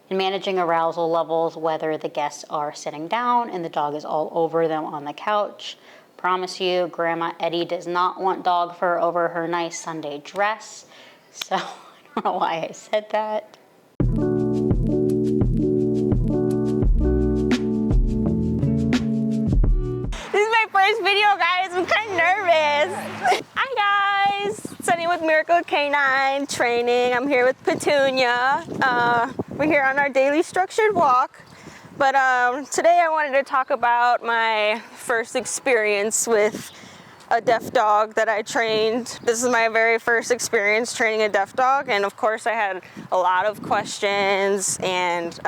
and managing arousal levels, whether the guests are sitting down and the dog is all over them on the couch. Promise you, Grandma Eddie does not want dog fur over her nice Sunday dress. So I don't know why I said that. This is my first video, guys. I'm kind of nervous. Hi, guys. Senni with Miracle Canine Training. I'm here with Petunia. We're here on our daily structured walk. But today I wanted to talk about my first experience with a deaf dog that I trained. This is my very first experience training a deaf dog, and of course I had a lot of questions, and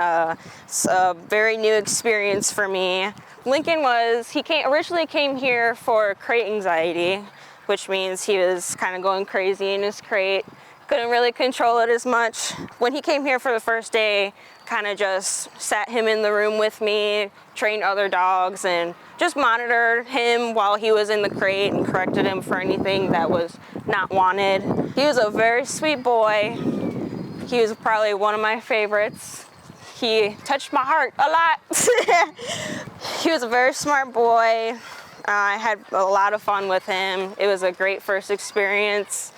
it's a very new experience for me. Lincoln originally came here for crate anxiety, which means he was kind of going crazy in his crate, couldn't really control it as much. When he came here for the first day, kind of just sat him in the room with me, trained other dogs, and just monitored him while he was in the crate and corrected him for anything that was not wanted. He was a very sweet boy. He was probably one of my favorites. He touched my heart a lot. He was a very smart boy. I had a lot of fun with him. It was a great first experience.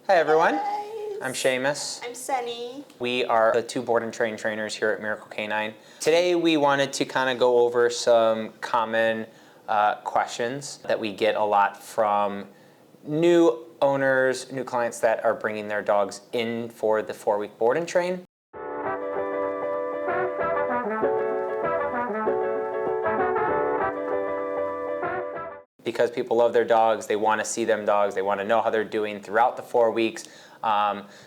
Hi everyone, I'm Seamus. I'm Senni. We are the two board and train trainers here at Miracle Canine. Today we wanted to kind of go over some common questions that we get a lot from new owners, new clients that are bringing their dogs in for the 4-week board and train. Because people love their dogs, they want to see them dogs, they want to know how they're doing throughout the 4 weeks.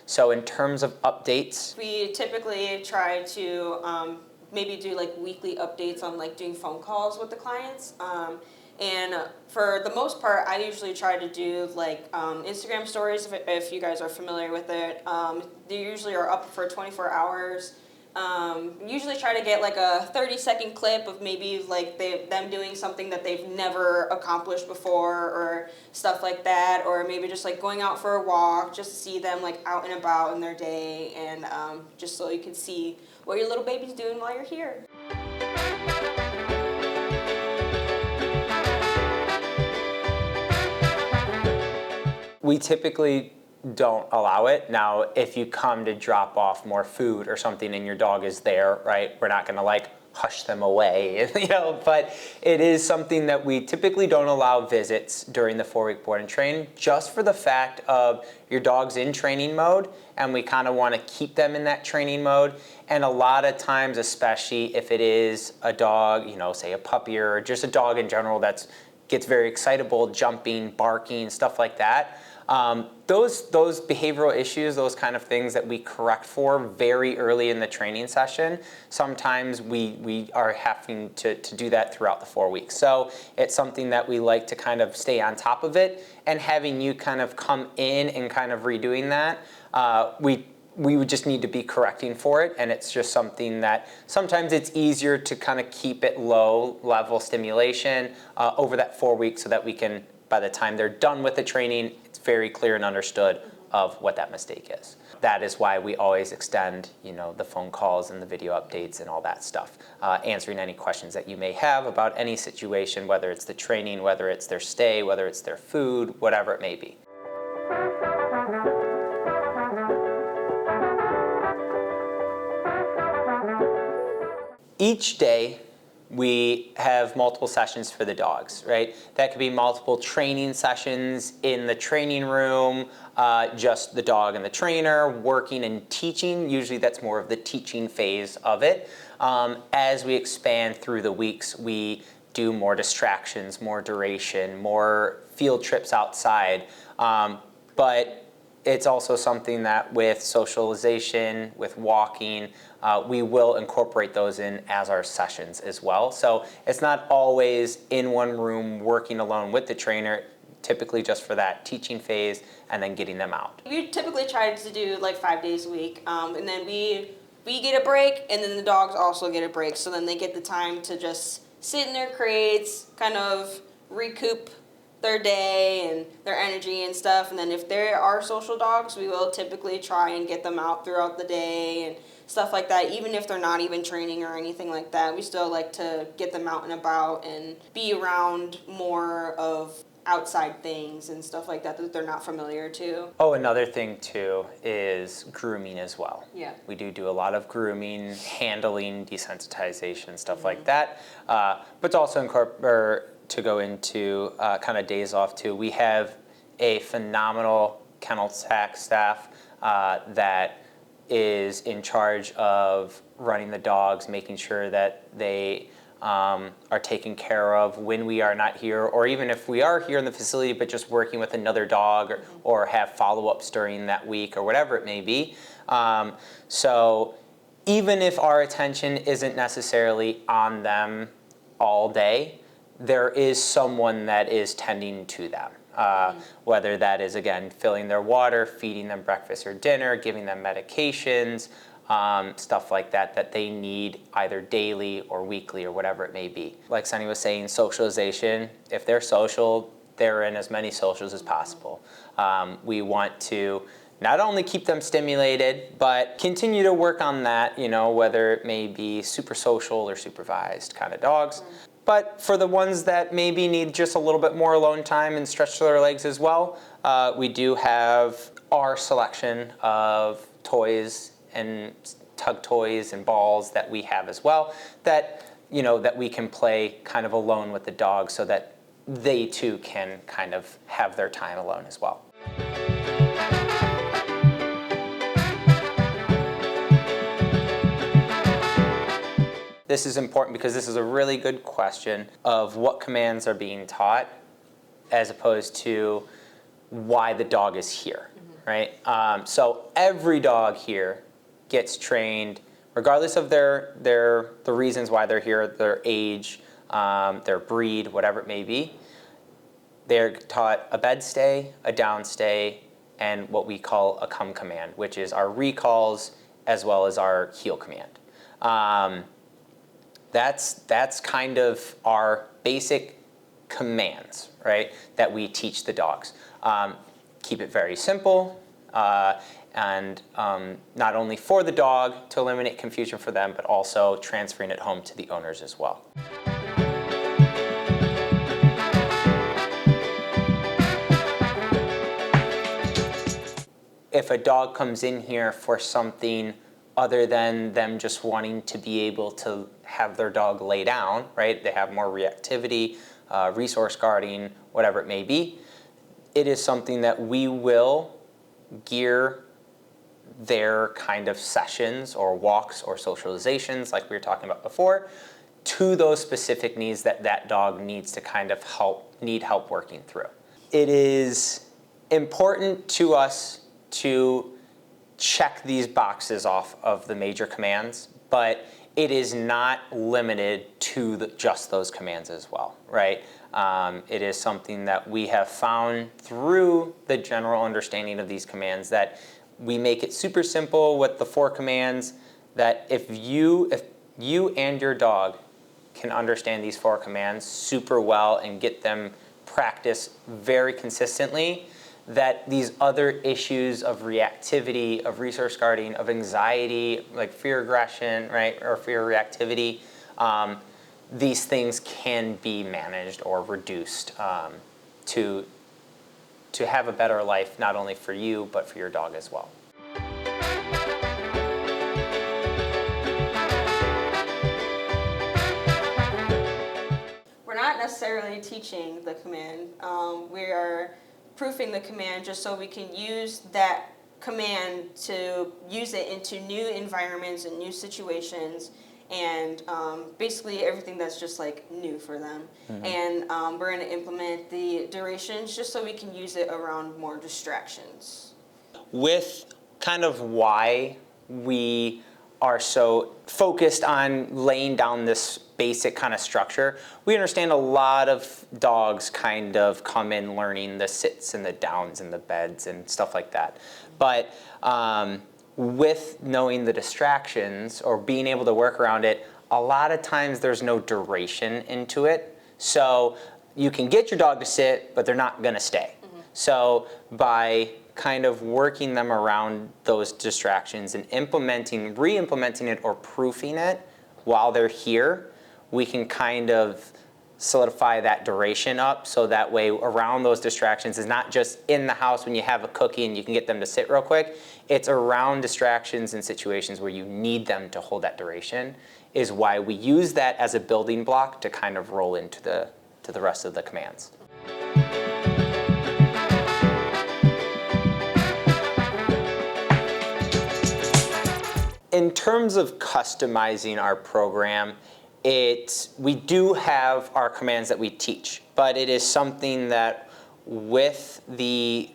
So in terms of updates, We typically try to maybe do like weekly updates on like doing phone calls with the clients. And for the most part, I usually try to do like Instagram stories, if you guys are familiar with it. They usually are up for 24 hours. Usually try to get like a 30-second clip of maybe like them doing something that they've never accomplished before or stuff like that, or maybe just like going out for a walk just to see them like out and about in their day, and just so you can see what your little baby's doing while you're here. we typically don't allow it. Now, if you come to drop off more food or something and your dog is there, right, we're not gonna like hush them away, you know, but it is something that we typically don't allow visits during the 4-week board and train, just for the fact of your dog's in training mode and we kind of want to keep them in that training mode. And a lot of times, especially if it is a dog, you know, say a puppy or just a dog in general that gets very excitable, jumping, barking, stuff like that, those behavioral issues, those kind of things that we correct for very early in the training session, sometimes we are having to do that throughout the 4 weeks. So it's something that we like to kind of stay on top of it, and having you kind of come in and kind of redoing that, we would just need to be correcting for it, and it's just something that sometimes it's easier to kind of keep it low level stimulation over that 4 weeks so that we can, by the time they're done with the training, it's very clear and understood of what that mistake is. That is why we always extend, you know, the phone calls and the video updates and all that stuff, answering any questions that you may have about any situation, whether it's the training, whether it's their stay, whether it's their food, whatever it may be. Each day, we have multiple sessions for the dogs, right? That could be multiple training sessions in the training room, just the dog and the trainer, working and teaching. Usually that's more of the teaching phase of it. As we expand through the weeks, we do more distractions, more duration, more field trips outside. But it's also something that with socialization, with walking, we will incorporate those in as our sessions as well. So it's not always in one room working alone with the trainer, typically just for that teaching phase and then getting them out. We typically try to do like 5 days a week, and then we get a break, and then the dogs also get a break. So then they get the time to just sit in their crates, kind of recoup their day and their energy and stuff. And then if there are social dogs, we will typically try and get them out throughout the day and stuff like that. Even if they're not even training or anything like that, we still like to get them out and about and be around more of outside things and stuff like that they're not familiar to. Oh, another thing too is grooming as well. Yeah. We do a lot of grooming, handling, desensitization, stuff like that. But also to go into kind of days off too, we have a phenomenal kennel tack staff that is in charge of running the dogs, making sure that they are taken care of when we are not here, or even if we are here in the facility but just working with another dog, or have follow-ups during that week or whatever it may be. So even if our attention isn't necessarily on them all day, there is someone that is tending to them. Whether that is, again, filling their water, feeding them breakfast or dinner, giving them medications, stuff like that that they need either daily or weekly or whatever it may be. Like Senni was saying, socialization. If they're social, they're in as many socials as possible. We want to not only keep them stimulated, but continue to work on that, whether it may be super social or supervised kind of dogs. But for the ones that maybe need just a little bit more alone time and stretch their legs as well, we do have our selection of toys and tug toys and balls that we have as well, that that we can play kind of alone with the dog, so that they too can kind of have their time alone as well. This is important because this is a really good question of what commands are being taught as opposed to why the dog is here, right? So every dog here gets trained, regardless of the reasons why they're here, their age, their breed, whatever it may be. They're taught a bed stay, a down stay, and what we call a come command, which is our recalls as well as our heel command. That's kind of our basic commands, right, that we teach the dogs. Keep it very simple, and not only for the dog to eliminate confusion for them, but also transferring it home to the owners as well. If a dog comes in here for something other than them just wanting to be able to have their dog lay down, right? They have more reactivity, resource guarding, whatever it may be. It is something that we will gear their kind of sessions or walks or socializations, like we were talking about before, to those specific needs that that dog needs to kind of need help working through. It is important to us to check these boxes off of the major commands, but it is not limited to just those commands as well, right? It is something that we have found through the general understanding of these commands that we make it super simple with the 4 commands, that if you and your dog can understand these 4 commands super well and get them practice very consistently, that these other issues of reactivity, of resource guarding, of anxiety, like fear aggression, right, or fear reactivity, these things can be managed or reduced to have a better life, not only for you, but for your dog as well. We're not necessarily teaching the command. We are proofing the command just so we can use that command to use it into new environments and new situations, and basically everything that's just like new for them. And we're going to implement the durations just so we can use it around more distractions. With kind of why we are so focused on laying down this basic kind of structure, we understand a lot of dogs kind of come in learning the sits and the downs and the beds and stuff like that. But with knowing the distractions or being able to work around it, a lot of times there's no duration into it. So you can get your dog to sit, but they're not gonna stay. So by kind of working them around those distractions and re-implementing it or proofing it while they're here, we can kind of solidify that duration up so that way around those distractions is not just in the house when you have a cookie and you can get them to sit real quick. It's around distractions and situations where you need them to hold that duration is why we use that as a building block to kind of roll into the rest of the commands. In terms of customizing our program, we do have our commands that we teach, but it is something that with the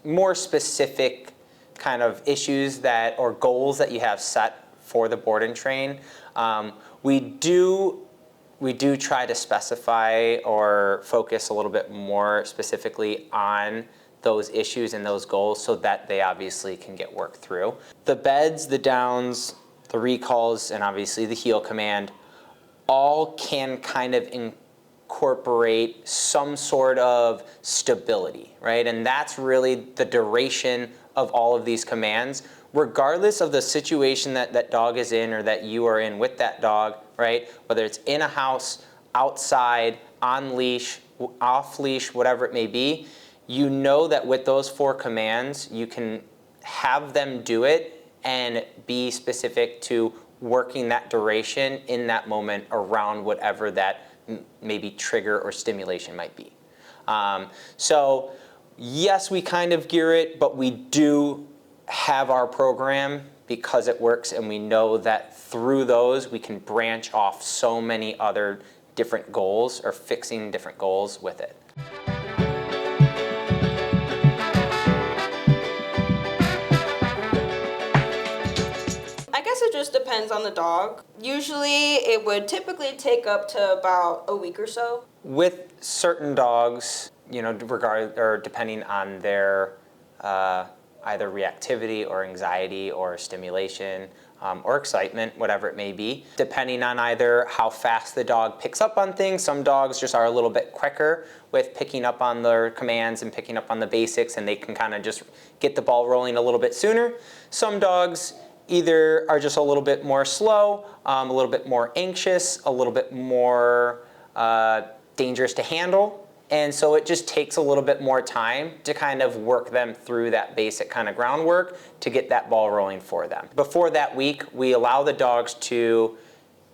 more specific kind of issues or goals that you have set for the board and train, we do try to specify or focus a little bit more specifically on those issues and those goals so that they obviously can get worked through. The beds, the downs, the recalls, and obviously the heel command all can kind of incorporate some sort of stability, right? And that's really the duration of all of these commands, regardless of the situation that dog is in or that you are in with that dog, right? Whether it's in a house, outside, on leash, off leash, whatever it may be, you know that with those 4 commands, you can have them do it and be specific to working that duration in that moment around whatever that maybe trigger or stimulation might be. So yes, we kind of gear it, but we do have our program because it works, and we know that through those we can branch off so many other different goals or fixing different goals with it. It just depends on the dog. Usually it would typically take up to about a week or so. With certain dogs, you know, depending on their either reactivity or anxiety or stimulation or excitement, whatever it may be, depending on either how fast the dog picks up on things. Some dogs just are a little bit quicker with picking up on their commands and picking up on the basics, and they can kind of just get the ball rolling a little bit sooner. Some dogs either are just a little bit more slow, a little bit more anxious, a little bit more dangerous to handle. And so it just takes a little bit more time to kind of work them through that basic kind of groundwork to get that ball rolling for them. Before that week, we allow the dogs to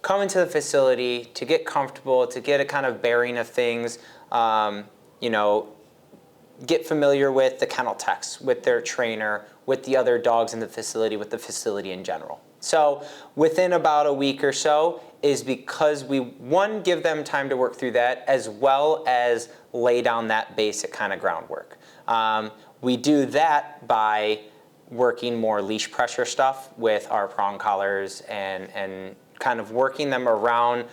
come into the facility, to get comfortable, to get a kind of bearing of things, you know, get familiar with the kennel techs, with their trainer, with the other dogs in the facility, with the facility in general. So within about a week or so is because we, one, give them time to work through that as well as lay down that basic kind of groundwork. We do that by working more leash pressure stuff with our prong collars and kind of working them around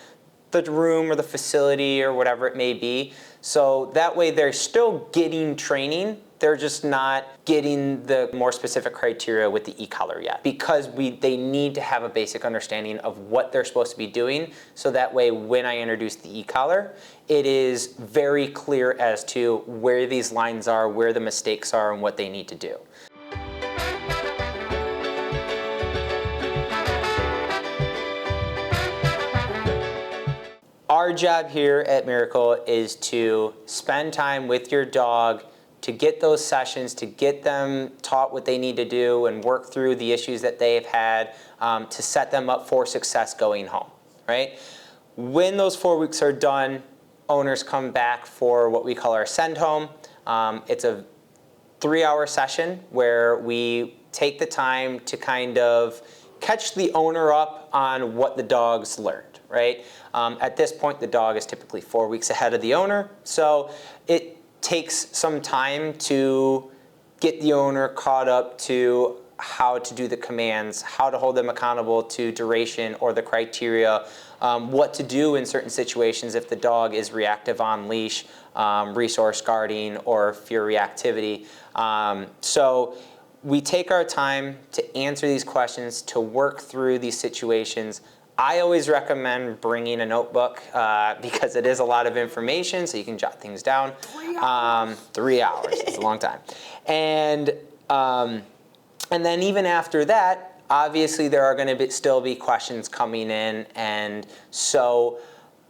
the room or the facility or whatever it may be. So that way they're still getting training, they're just not getting the more specific criteria with the e-collar yet, because they need to have a basic understanding of what they're supposed to be doing, so that way when I introduce the e-collar, it is very clear as to where these lines are, where the mistakes are, and what they need to do. Our job here at Miracle is to spend time with your dog, to get those sessions, to get them taught what they need to do and work through the issues that they've had, to set them up for success going home, right? When those 4 weeks are done, owners come back for what we call our send home. It's a 3-hour session where we take the time to kind of catch the owner up on what the dog's learned, right? At this point, the dog is typically 4 weeks ahead of the owner, so it takes some time to get the owner caught up to how to do the commands, how to hold them accountable to duration or the criteria, what to do in certain situations if the dog is reactive on leash, resource guarding, or fear reactivity. So we take our time to answer these questions, to work through these situations. I always recommend bringing a notebook because it is a lot of information, so you can jot things down. 3 hours. 3 hours, it's a long time. And then even after that, obviously there are going to still be questions coming in, and so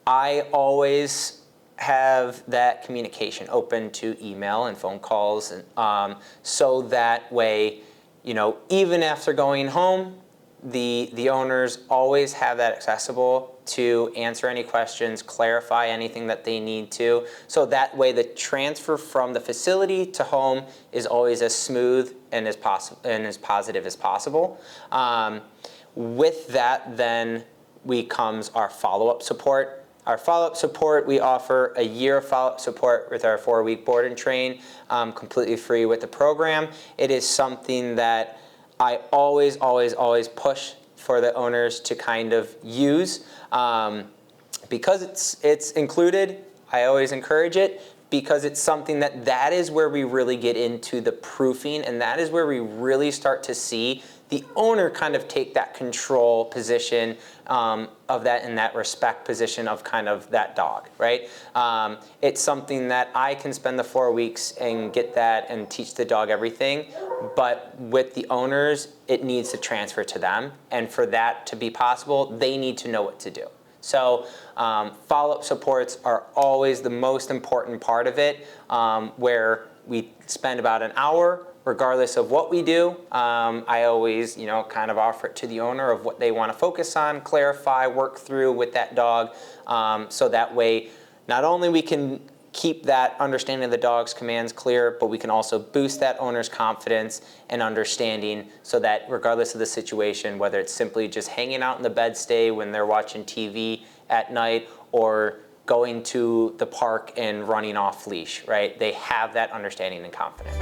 I always have that communication open to email and phone calls, and so that way, you know, even after going home, the owners always have that accessible to answer any questions, clarify anything that they need to. So that way the transfer from the facility to home is always as smooth and as positive as possible. With that then comes our follow-up support. Our follow-up support, we offer a year of follow-up support with our 4-week board and train, completely free with the program. It is something that I always push for the owners to kind of use. Because it's included, I always encourage it, because it's something that is where we really get into the proofing, and that is where we really start to see the owner kind of take that control position of that, in that respect position of kind of that dog, right? It's something that I can spend the 4 weeks and get that and teach the dog everything, but with the owners, it needs to transfer to them, and for that to be possible, they need to know what to do. So follow-up supports are always the most important part of it, where we spend about an hour regardless of what we do. I always, you know, kind of offer it to the owner of what they want to focus on, clarify, work through with that dog, so that way not only we can keep that understanding of the dog's commands clear, but we can also boost that owner's confidence and understanding, so that regardless of the situation, whether it's simply just hanging out in the bed stay when they're watching TV at night, or going to the park and running off leash, right? They have that understanding and confidence.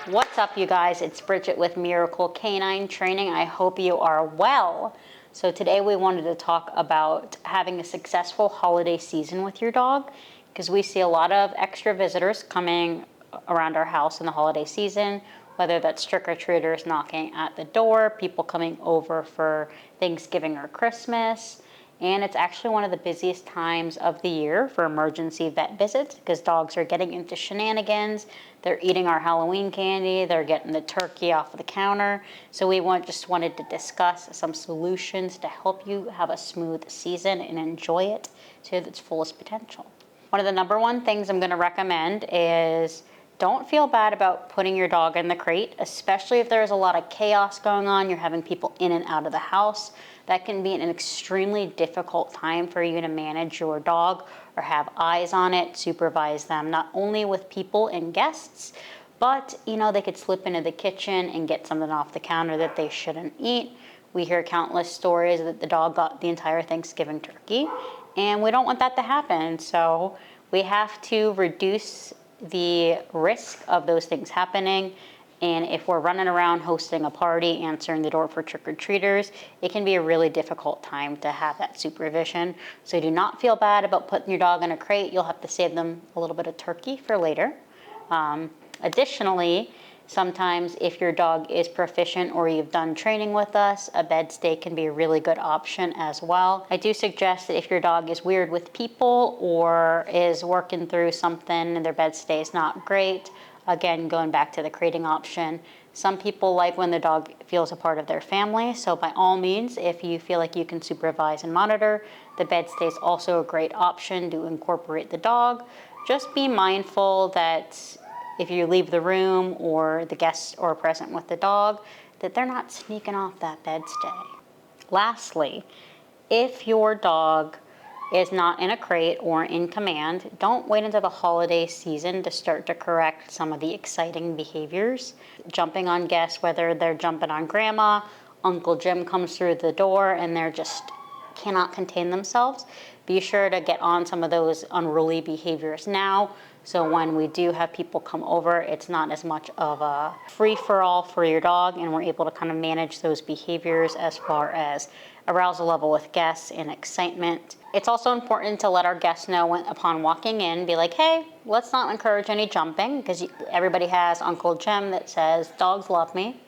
What's up, you guys? It's Bridget with Miracle Canine Training. I hope you are well. So today we wanted to talk about having a successful holiday season with your dog, because we see a lot of extra visitors coming around our house in the holiday season, whether that's trick-or-treaters knocking at the door, people coming over for Thanksgiving or Christmas. And it's actually one of the busiest times of the year for emergency vet visits, because dogs are getting into shenanigans. They're eating our Halloween candy. They're getting the turkey off the counter. So we just wanted to discuss some solutions to help you have a smooth season and enjoy it to its fullest potential. One of the number one things I'm going to recommend is don't feel bad about putting your dog in the crate, especially if there's a lot of chaos going on. You're having people in and out of the house. That can be an extremely difficult time for you to manage your dog or have eyes on it, supervise them, not only with people and guests, but you know, they could slip into the kitchen and get something off the counter that they shouldn't eat. We hear countless stories that the dog got the entire Thanksgiving turkey, and we don't want that to happen. So we have to reduce the risk of those things happening. And if we're running around hosting a party, answering the door for trick-or-treaters, it can be a really difficult time to have that supervision. So do not feel bad about putting your dog in a crate. You'll have to save them a little bit of turkey for later. Additionally, sometimes if your dog is proficient or you've done training with us, a bed stay can be a really good option as well. I do suggest that if your dog is weird with people or is working through something and their bed stay is not great, again, going back to the crating option, some people like when the dog feels a part of their family. So by all means, if you feel like you can supervise and monitor, the bed stay is also a great option to incorporate the dog. Just be mindful that if you leave the room or the guests are present with the dog, that they're not sneaking off that bed stay. Lastly, if your dog is not in a crate or in command, don't wait until the holiday season to start to correct some of the exciting behaviors. Jumping on guests, whether they're jumping on grandma, Uncle Jim comes through the door and they're just cannot contain themselves. Be sure to get on some of those unruly behaviors now, so when we do have people come over, it's not as much of a free-for-all for your dog, and we're able to kind of manage those behaviors as far as arousal level with guests and excitement. It's also important to let our guests know upon walking in, be like, hey, let's not encourage any jumping, because everybody has Uncle Jim that says, dogs love me.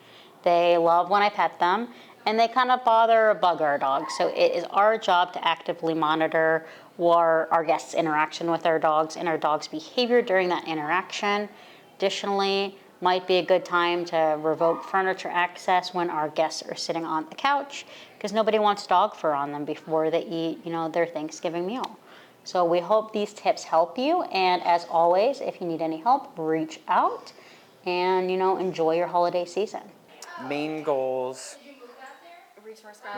They love when I pet them, and they kind of bother or bug our dogs. So it is our job to actively monitor our guests' interaction with our dogs and our dog's behavior during that interaction. Additionally, might be a good time to revoke furniture access when our guests are sitting on the couch, because nobody wants dog fur on them before they eat, their Thanksgiving meal. So we hope these tips help you, and as always, if you need any help, reach out and enjoy your holiday season. Main goals.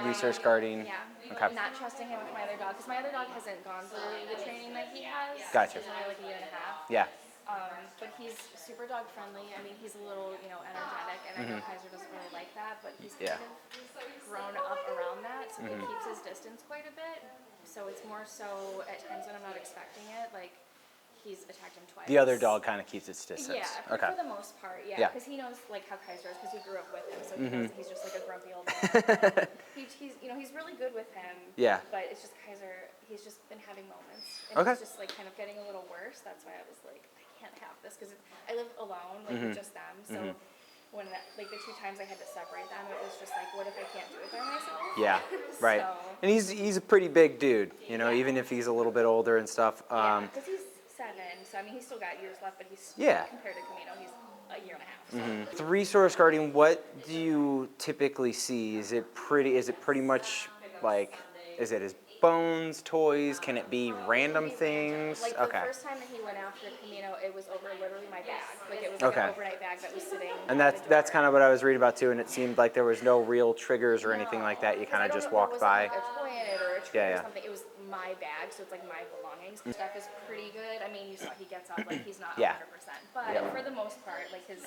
Resource guarding. Yeah. Okay. Not trusting him with my other dog, because my other dog hasn't gone through the training that he has. Gotcha. He's only like a year and a half. Yeah. But he's super dog friendly. I mean, he's a little, energetic, and I know Kaiser doesn't really like that, but he's kind of grown up around that, so he keeps his distance quite a bit. So it's more so at times when I'm not expecting it, like he's attacked him twice. The other dog kind of keeps its distance. Yeah, Okay. for the most part, yeah, because he knows like how Kaiser is, because he grew up with him, so he knows that he's just like a grumpy old man. He's really good with him. Yeah. But it's just Kaiser. He's just been having moments, and Okay. he's just like kind of getting a little worse. That's why I was like, I can't have this, because I live alone, like with just them. So when the 2 times I had to separate them, it was just like, what if I can't do it by myself? Yeah. Right. So, And he's a pretty big dude, even if he's a little bit older and stuff. yeah, because he's 7, so I mean he's still got years left, but he's compared to Camino, he's a year and a half. So. The resource guarding, what do you typically see? Is it pretty much like, is it his bones, toys? Can it be random things? Like the first time that he went after Camino, it was over literally my bag. Like it was like an overnight bag that was sitting. And that's kind of what I was reading about too. And it seemed like there was no real triggers or anything like that. You kind of just walked by. Like a toy in it or a treat or something. It was my bag, so it's like my belongings. Stuff is pretty good. I mean, you saw he gets up, like he's not 100%, but for the most part, like his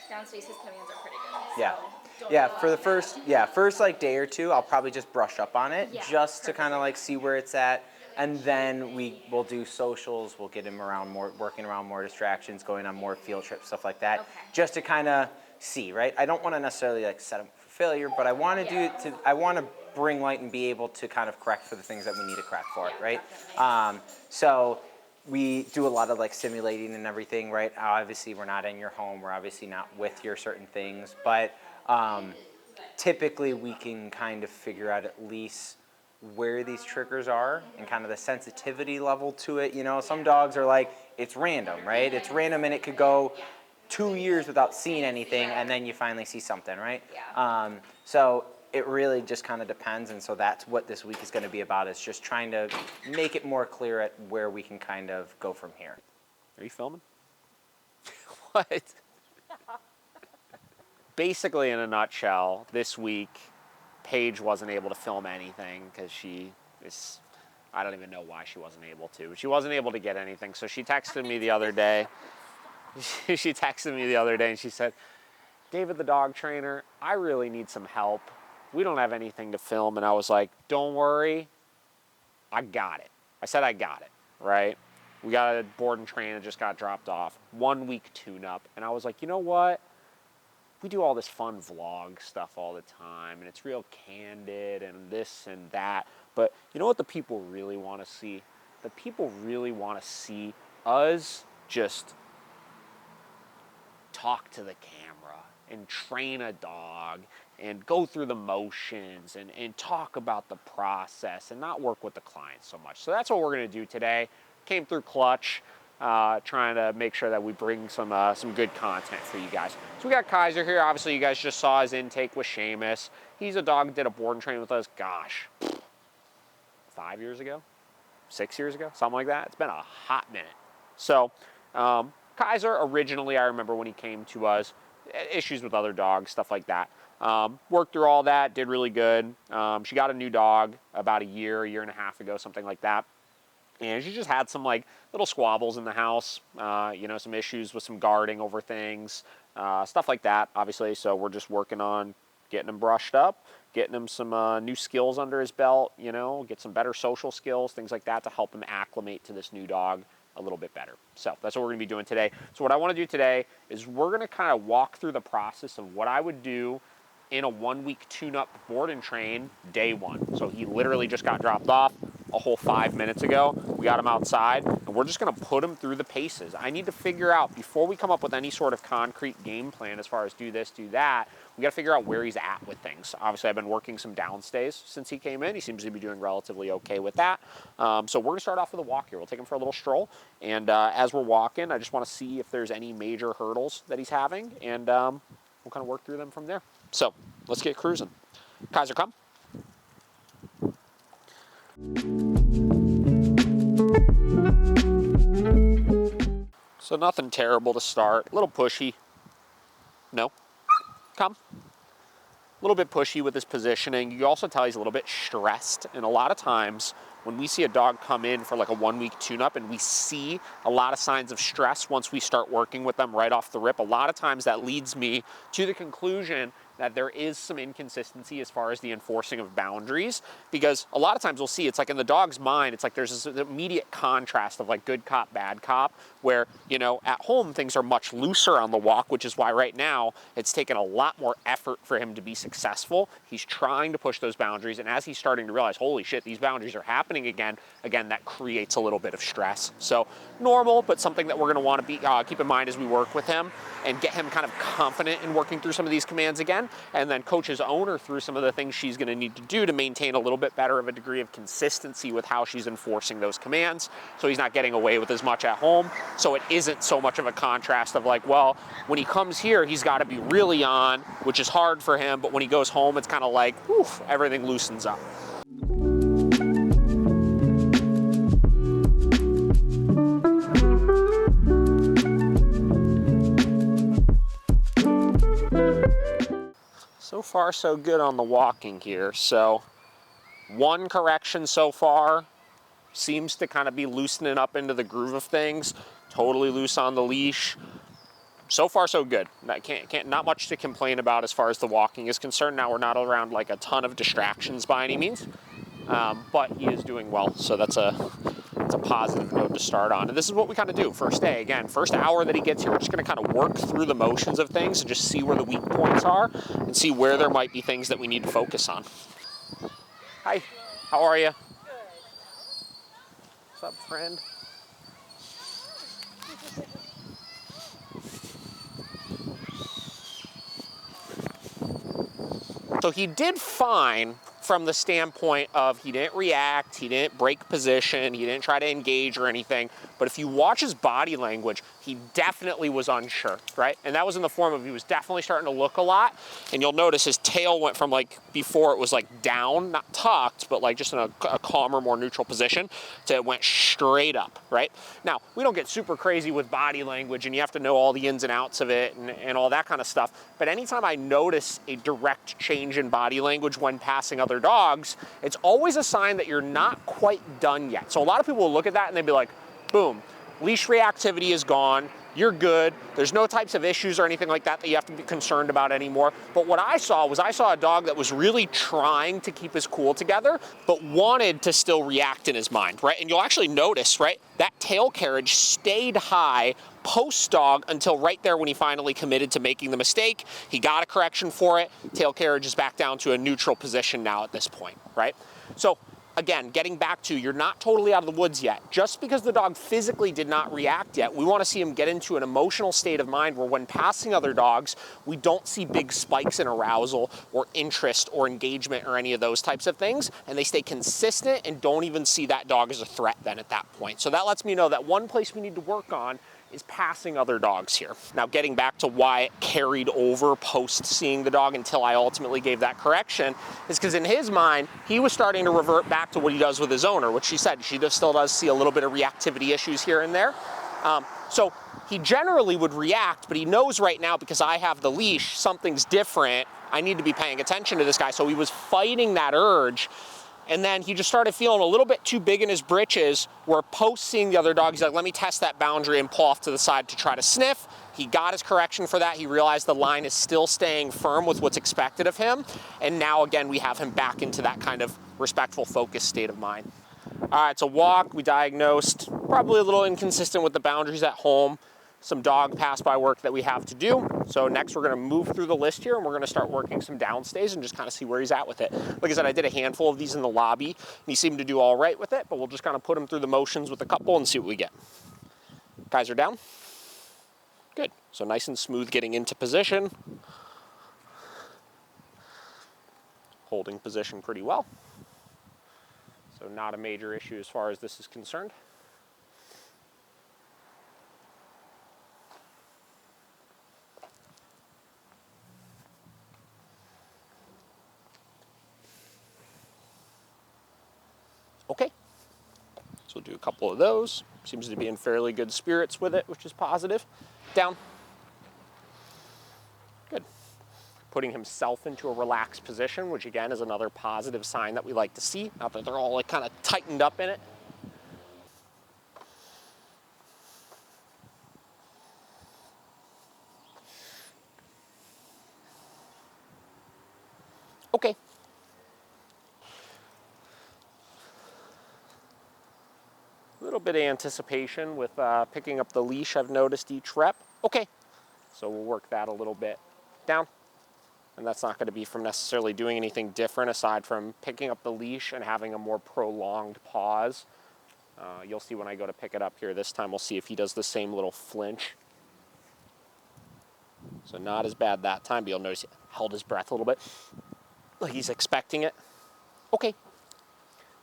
downstairs, his commands are pretty good. So for the first like day or two, I'll probably just brush up on it just to kind of like see where it's at. And then we'll do socials. We'll get him around more, working around more distractions, going on more field trips, stuff like that, just to kind of see, right? I don't want to necessarily like set him for failure, but I want to I want to bring light and be able to kind of correct for the things that we need to correct for, right? So we do a lot of like simulating and everything, right? Obviously, we're not in your home. We're obviously not with your certain things, but typically we can kind of figure out at least where these triggers are and kind of the sensitivity level to it. Some dogs are like, it's random, right? It's random, and it could go 2 years without seeing anything, and then you finally see something, right? So it really just kind of depends, and so that's what this week is going to be about, is just trying to make it more clear at where we can kind of go from here. Are you filming? What? Basically, in a nutshell, this week, Paige wasn't able to film anything because I don't even know why she wasn't able to. She wasn't able to get anything, so she texted me the other day. She texted me the other day and she said, David the dog trainer, I really need some help. We don't have anything to film. And I was like, don't worry, I got it. I said I got it, right? We got a board and train that just got dropped off. 1 week tune-up. And I was like, you know what? We do all this fun vlog stuff all the time, and it's real candid and this and that. But you know what the people really want to see? The people really want to see us just talk to the camera and train a dog and go through the motions and talk about the process and not work with the clients so much. So that's what we're going to do today. Came through clutch, trying to make sure that we bring some good content for you guys. So we got Kaiser here. Obviously, you guys just saw his intake with Seamus. He's a dog that did a board and train with us, gosh, 5 years ago, 6 years ago, something like that. It's been a hot minute. So Kaiser, originally, I remember when he came to us, issues with other dogs, stuff like that. Worked through all that, did really good. She got a new dog about a year and a half ago, something like that. And she just had some like little squabbles in the house, you know, some issues with some guarding over things, stuff like that, obviously. So we're just working on getting him brushed up, getting him some new skills under his belt, you know, get some better social skills, things like that to help him acclimate to this new dog a little bit better. So that's what we're gonna be doing today. So what I wanna do today is we're gonna kind of walk through the process of what I would do in a 1 week tune-up board and train day one. So he literally just got dropped off a whole 5 minutes ago. We got him outside and we're just gonna put him through the paces. I need to figure out, before we come up with any sort of concrete game plan as far as do this, do that, we gotta figure out where he's at with things. Obviously I've been working some downstays since he came in. He seems to be doing relatively okay with that. So we're gonna start off with a walk here. We'll take him for a little stroll. And as we're walking, I just wanna see if there's any major hurdles that he's having, and we'll kind of work through them from there. So let's get cruising. Kaiser, come. So nothing terrible to start. A little pushy. No. Come. A little bit pushy with his positioning. You can also tell he's a little bit stressed. And a lot of times when we see a dog come in for like a 1 week tune-up and we see a lot of signs of stress once we start working with them right off the rip, a lot of times that leads me to the conclusion that there is some inconsistency as far as the enforcing of boundaries, because a lot of times we'll see it's like in the dog's mind, it's like there's this immediate contrast of like good cop, bad cop, where, you know, at home things are much looser on the walk, which is why right now it's taken a lot more effort for him to be successful. He's trying to push those boundaries, and as he's starting to realize, holy shit, these boundaries are happening again, that creates a little bit of stress. So normal, but something that we're gonna wanna be keep in mind as we work with him and get him kind of confident in working through some of these commands again, and then coach his owner through some of the things she's gonna need to do to maintain a little bit better of a degree of consistency with how she's enforcing those commands, so he's not getting away with as much at home, so it isn't so much of a contrast of like, well, when he comes here, he's gotta be really on, which is hard for him, but when he goes home, it's kind of like, whew, everything loosens up. So far, so good on the walking here. So one correction so far, seems to kind of be loosening up into the groove of things, totally loose on the leash. So far, so good. Not much to complain about as far as the walking is concerned. Now we're not around like a ton of distractions by any means, but he is doing well. So that's a positive note to start on. And this is what we kind of do first day. Again, first hour that he gets here, we're just going to kind of work through the motions of things and just see where the weak points are and see where there might be things that we need to focus on. Hi, how are you? Good. What's up, friend? So he did fine from the standpoint of he didn't react, he didn't break position, he didn't try to engage or anything. But if you watch his body language, he definitely was unsure, right? And that was in the form of he was definitely starting to look a lot. And you'll notice his tail went from like, before it was like down, not tucked, but like just in a calmer, more neutral position, to it went straight up, right? Now, we don't get super crazy with body language and you have to know all the ins and outs of it and all that kind of stuff. But anytime I notice a direct change in body language when passing other dogs, it's always a sign that you're not quite done yet. So a lot of people will look at that and they'd be like, boom, leash reactivity is gone, you're good, there's no types of issues or anything like that that you have to be concerned about anymore. But what I saw a dog that was really trying to keep his cool together, but wanted to still react in his mind, right? And you'll actually notice, right, that tail carriage stayed high post-dog until right there when he finally committed to making the mistake. He got a correction for it. Tail carriage is back down to a neutral position now at this point, right? So again, getting back to, you're not totally out of the woods yet. Just because the dog physically did not react yet, we want to see him get into an emotional state of mind where when passing other dogs, we don't see big spikes in arousal or interest or engagement or any of those types of things, and they stay consistent and don't even see that dog as a threat then at that point. So that lets me know that one place we need to work on is passing other dogs here. Now, getting back to why it carried over post seeing the dog until I ultimately gave that correction is because in his mind, he was starting to revert back to what he does with his owner, which she said, she still does see a little bit of reactivity issues here and there. So he generally would react, but he knows right now because I have the leash, something's different. I need to be paying attention to this guy. So he was fighting that urge And then he just started feeling a little bit too big in his britches, where post seeing the other dog, he's like, let me test that boundary and pull off to the side to try to sniff. He got his correction for that. He realized the line is still staying firm with what's expected of him. And now again, we have him back into that kind of respectful, focused state of mind. All right, it's a walk. We diagnosed probably a little inconsistent with the boundaries at home. Some dog pass-by work that we have to do. So next we're gonna move through the list here and we're gonna start working some downstays and just kind of see where he's at with it. Like I said, I did a handful of these in the lobby and he seemed to do all right with it, but we'll just kind of put him through the motions with a couple and see what we get. Guys are down. Good, so nice and smooth getting into position. Holding position pretty well. So not a major issue as far as this is concerned. Okay, so we'll do a couple of those. Seems to be in fairly good spirits with it, which is positive. Down. Good. Putting himself into a relaxed position, which again is another positive sign that we like to see. Not that they're all like kind of tightened up in it. Okay. A little bit of anticipation with picking up the leash, I've noticed each rep. Okay, so we'll work that a little bit down. And that's not going to be from necessarily doing anything different aside from picking up the leash and having a more prolonged pause. You'll see when I go to pick it up here this time, we'll see if he does the same little flinch. So not as bad that time, but you'll notice he held his breath a little bit, like he's expecting it. Okay.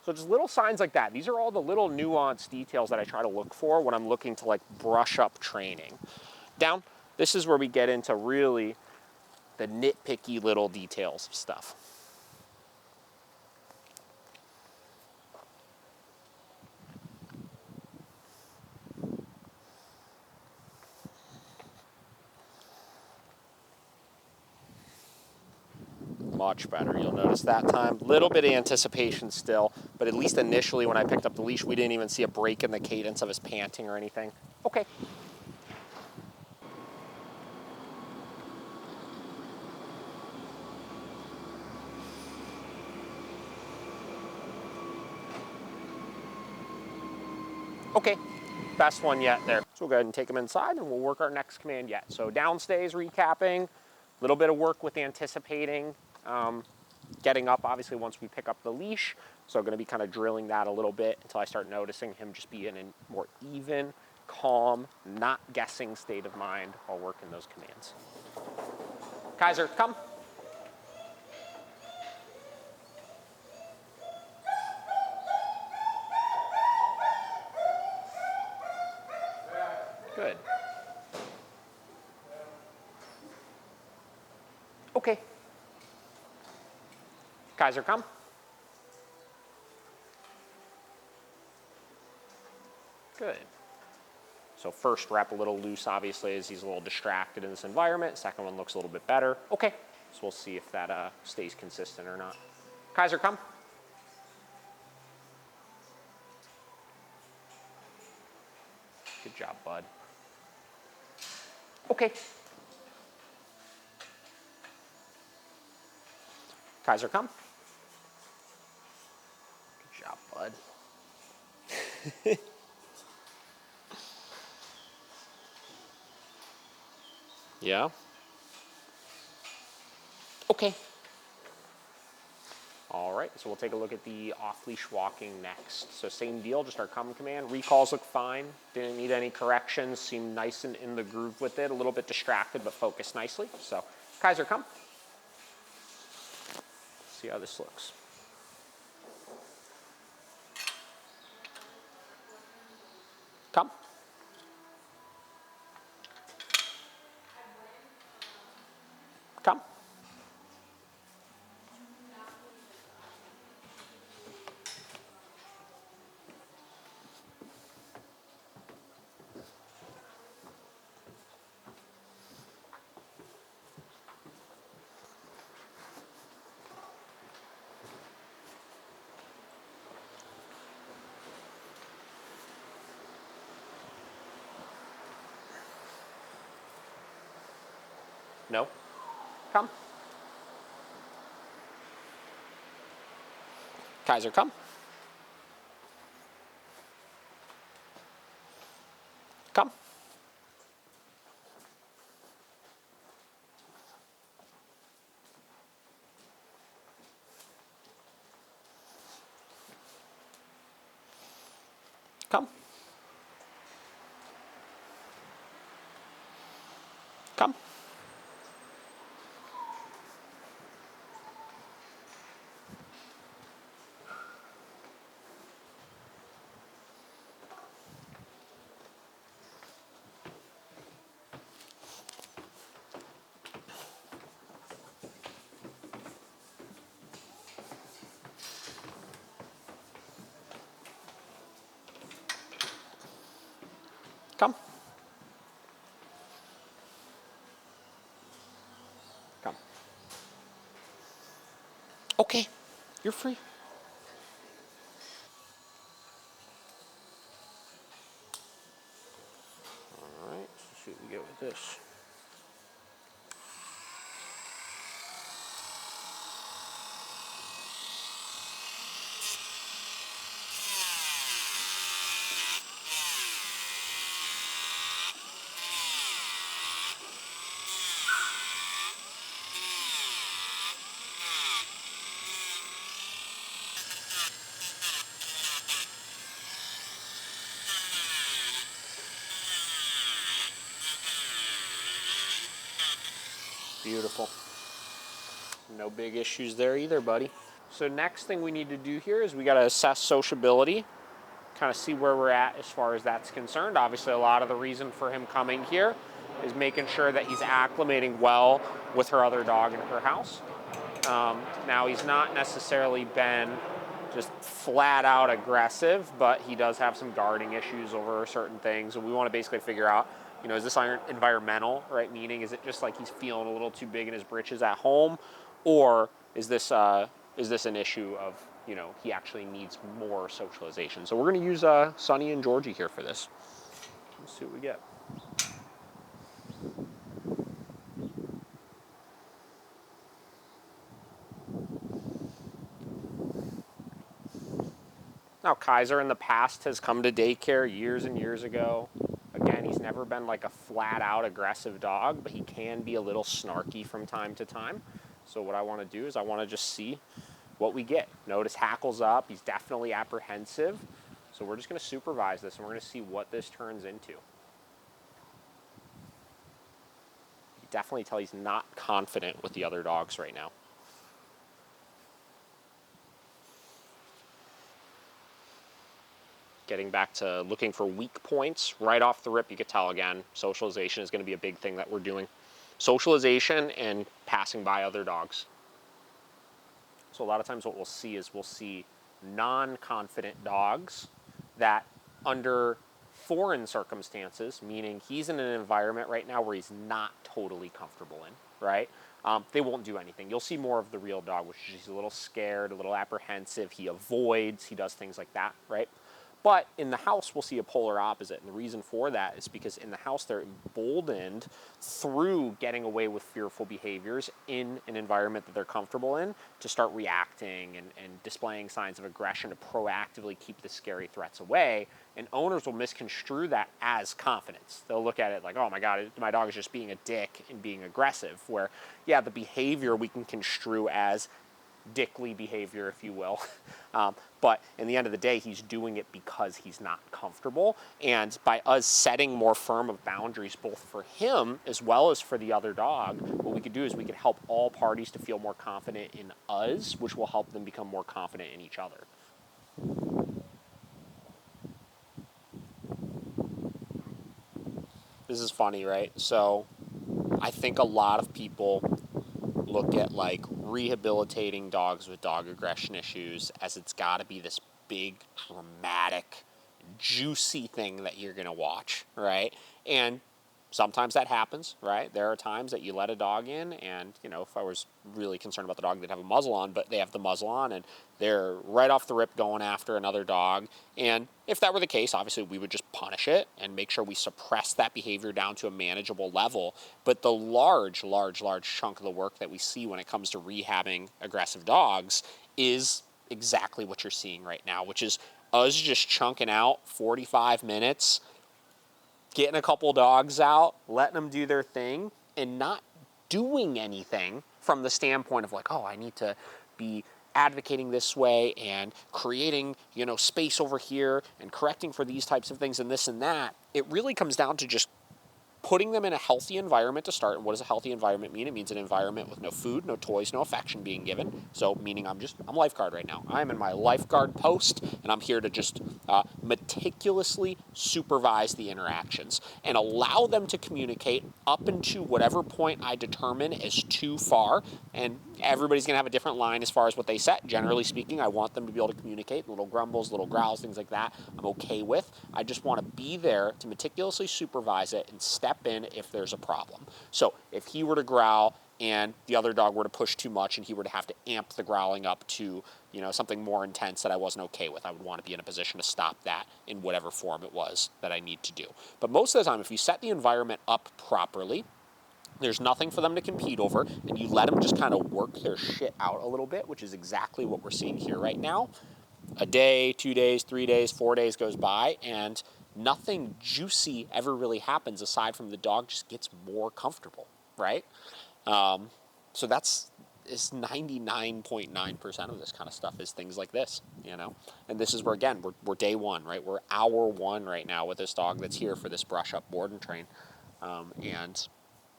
So just little signs like that. These are all the little nuanced details that I try to look for when I'm looking to like brush up training. Down, this is where we get into really the nitpicky little details of stuff. Much better. You'll notice that time, little bit of anticipation still, but at least initially when I picked up the leash, we didn't even see a break in the cadence of his panting or anything. Okay. Okay, best one yet there. So we'll go ahead and take him inside and we'll work our next command yet. So downstays, recapping, a little bit of work with anticipating, getting up obviously once we pick up the leash. So I'm gonna be kind of drilling that a little bit until I start noticing him just be in a more even, calm, not guessing state of mind while working those commands. Kaiser, come. Good. Okay. Kaiser, come. Good. So first rep a little loose, obviously, as he's a little distracted in this environment. Second one looks a little bit better. Okay. So we'll see if that stays consistent or not. Kaiser, come. Good job, bud. Okay. Kaiser, come. Good job, bud. Yeah. Okay. All right, so we'll take a look at the off-leash walking next. So same deal, just our come command. Recalls look fine. Didn't need any corrections. Seemed nice and in the groove with it. A little bit distracted, but focused nicely. So Kaiser, come. See how this looks. Come. Come. No? Come. Kaiser, come. Come. Come. Come. Come. Come. Okay, you're free. All right, let's see what we get with this. Beautiful. No big issues there either, buddy. So next thing we need to do here is we got to assess sociability, kind of see where we're at as far as that's concerned. Obviously, a lot of the reason for him coming here is making sure that he's acclimating well with her other dog in her house. Now, he's not necessarily been just flat out aggressive, but he does have some guarding issues over certain things. And we want to basically figure out, you know, is this environmental, right? Meaning, is it just like he's feeling a little too big in his britches at home? Or is this an issue of, you know, he actually needs more socialization? So we're going to use Senni and Georgie here for this. Let's see what we get. Now, Kaiser in the past has come to daycare years and years ago. Again, he's never been like a flat out aggressive dog, but he can be a little snarky from time to time. So what I want to do is I want to just see what we get. Notice hackles up. He's definitely apprehensive. So we're just going to supervise this, and we're going to see what this turns into. You definitely tell he's not confident with the other dogs right now. Getting back to looking for weak points right off the rip, you could tell again, socialization is going to be a big thing that we're doing. Socialization and passing by other dogs. So a lot of times what we'll see is we'll see non-confident dogs that under foreign circumstances, meaning he's in an environment right now where he's not totally comfortable in, right? They won't do anything. You'll see more of the real dog, which is he's a little scared, a little apprehensive, he avoids, he does things like that, right? But in the house, we'll see a polar opposite. And the reason for that is because in the house, they're emboldened through getting away with fearful behaviors in an environment that they're comfortable in to start reacting and displaying signs of aggression to proactively keep the scary threats away. And owners will misconstrue that as confidence. They'll look at it like, oh my God, my dog is just being a dick and being aggressive. Where, yeah, the behavior we can construe as dickly behavior, if you will. But in the end of the day, he's doing it because he's not comfortable. And by us setting more firm of boundaries, both for him as well as for the other dog, what we could do is we could help all parties to feel more confident in us, which will help them become more confident in each other. This is funny, right? So I think a lot of people look at like rehabilitating dogs with dog aggression issues as it's got to be this big, dramatic, juicy thing that you're going to watch, right? And sometimes that happens, right? There are times that you let a dog in and, you know, if I was really concerned about the dog, they'd have a muzzle on, but they have the muzzle on and they're right off the rip going after another dog. And if that were the case, obviously we would just punish it and make sure we suppress that behavior down to a manageable level. But the large chunk of the work that we see when it comes to rehabbing aggressive dogs is exactly what you're seeing right now, which is us just chunking out 45 minutes, getting a couple dogs out, letting them do their thing, and not doing anything from the standpoint of like, oh, I need to be advocating this way and creating, you know, space over here and correcting for these types of things and this and that. It really comes down to just putting them in a healthy environment to start. And what does a healthy environment mean? It means an environment with no food, no toys, no affection being given. So meaning I'm lifeguard right now. I'm in my lifeguard post and I'm here to just meticulously supervise the interactions and allow them to communicate up into whatever point I determine is too far. And everybody's gonna have a different line as far as what they set. Generally speaking, I want them to be able to communicate. Little grumbles, little growls, things like that, I'm okay with. I just wanna be there to meticulously supervise it and step in if there's a problem. So if he were to growl and the other dog were to push too much and he were to have to amp the growling up to, you know, something more intense that I wasn't okay with, I would want to be in a position to stop that in whatever form it was that I need to do. But most of the time, if you set the environment up properly, there's nothing for them to compete over, and you let them just kind of work their shit out a little bit, which is exactly what we're seeing here right now. A day, 2 days, 3 days, 4 days goes by, and nothing juicy ever really happens aside from the dog just gets more comfortable, right? So that's 99.9% of this kind of stuff is things like this, you know? And this is where, again, we're day one, right? We're hour one right now with this dog that's here for this brush up, board and train. And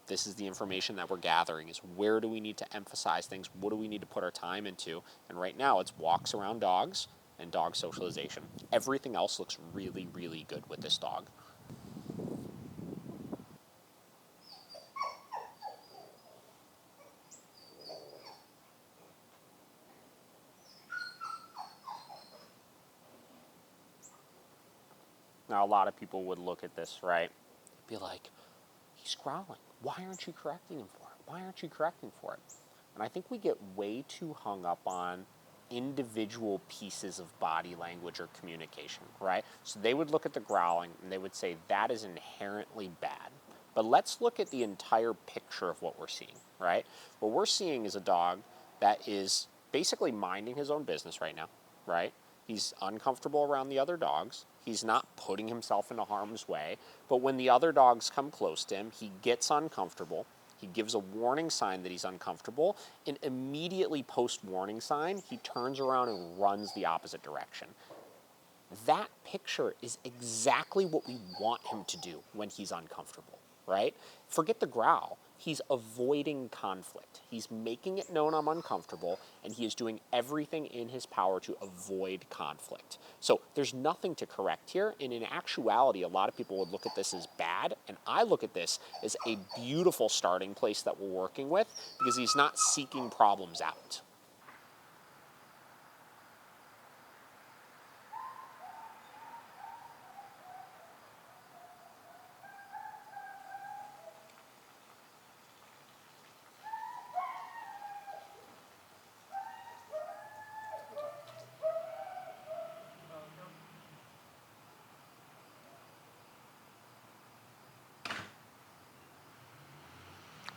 this is the information that we're gathering, is where do we need to emphasize things? What do we need to put our time into? And right now it's walks around dogs and dog socialization. Everything else looks really, really good with this dog. Now, a lot of people would look at this, right? Be like, he's growling. Why aren't you correcting him for it? Why aren't you correcting for it? And I think we get way too hung up on individual pieces of body language or communication, right? So they would look at the growling and they would say that is inherently bad. But let's look at the entire picture of what we're seeing, right? What we're seeing is a dog that is basically minding his own business right now, right? He's uncomfortable around the other dogs. He's not putting himself into harm's way. But when the other dogs come close to him, he gets uncomfortable. He gives a warning sign that he's uncomfortable. And immediately post-warning sign, he turns around and runs the opposite direction. That picture is exactly what we want him to do when he's uncomfortable, right? Forget the growl. He's avoiding conflict. He's making it known I'm uncomfortable, and he is doing everything in his power to avoid conflict. So there's nothing to correct here, and in actuality, a lot of people would look at this as bad, and I look at this as a beautiful starting place that we're working with, because he's not seeking problems out.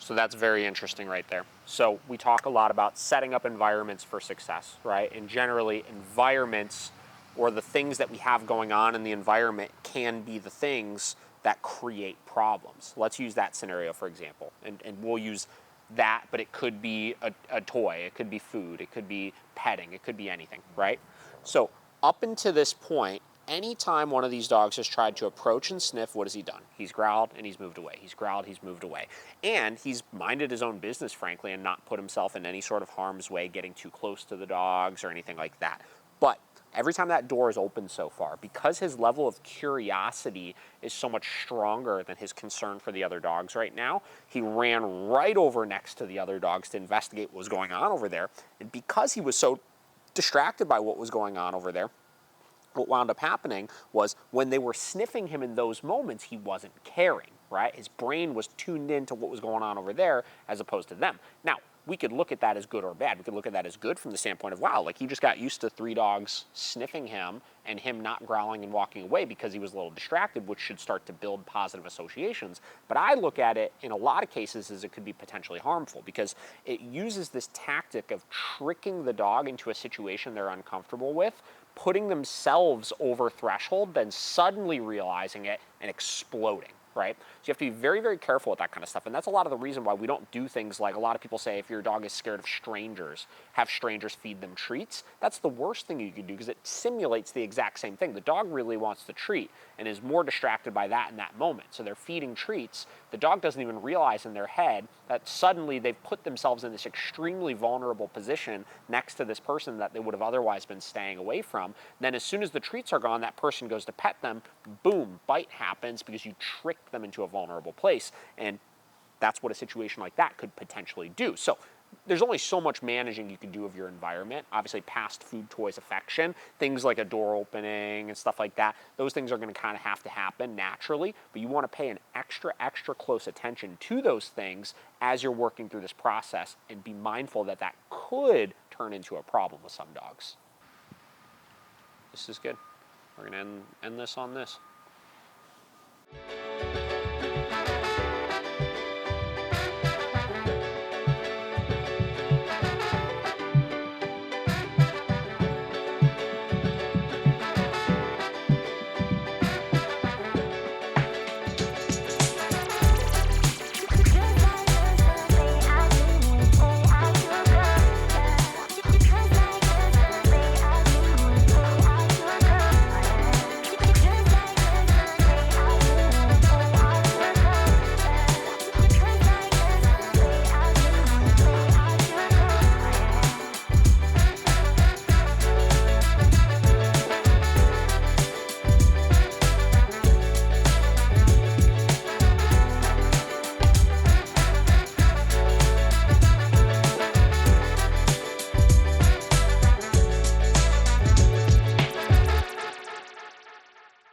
So that's very interesting right there. So we talk a lot about setting up environments for success, right? And generally environments, or the things that we have going on in the environment, can be the things that create problems. Let's use that scenario, for example. And we'll use that, but it could be a toy, it could be food, it could be petting, it could be anything, right? So up until this point, anytime one of these dogs has tried to approach and sniff, what has he done? He's growled and he's moved away. He's growled, he's moved away. And he's minded his own business, frankly, and not put himself in any sort of harm's way, getting too close to the dogs or anything like that. But every time that door is open so far, because his level of curiosity is so much stronger than his concern for the other dogs right now, he ran right over next to the other dogs to investigate what was going on over there. And because he was so distracted by what was going on over there, what wound up happening was when they were sniffing him in those moments, he wasn't caring, right? His brain was tuned into what was going on over there as opposed to them. Now, we could look at that as good or bad. We could look at that as good from the standpoint of, wow, like he just got used to 3 dogs sniffing him and him not growling and walking away because he was a little distracted, which should start to build positive associations. But I look at it in a lot of cases as it could be potentially harmful because it uses this tactic of tricking the dog into a situation they're uncomfortable with, putting themselves over threshold, then suddenly realizing it and exploding. Right? So you have to be very, very careful with that kind of stuff. And that's a lot of the reason why we don't do things like a lot of people say if your dog is scared of strangers, have strangers feed them treats. That's the worst thing you could do because it simulates the exact same thing. The dog really wants the treat and is more distracted by that in that moment. So they're feeding treats. The dog doesn't even realize in their head that suddenly they've put themselves in this extremely vulnerable position next to this person that they would have otherwise been staying away from. Then as soon as the treats are gone, that person goes to pet them, boom, bite happens because you tricked them into a vulnerable place, and that's what a situation like that could potentially do. So there's only so much managing you can do of your environment. Obviously, past food, toys, affection, things like a door opening and stuff like that, those things are going to kind of have to happen naturally, but you want to pay an extra close attention to those things as you're working through this process and be mindful that that could turn into a problem with some dogs. This is good. We're going to end this on this.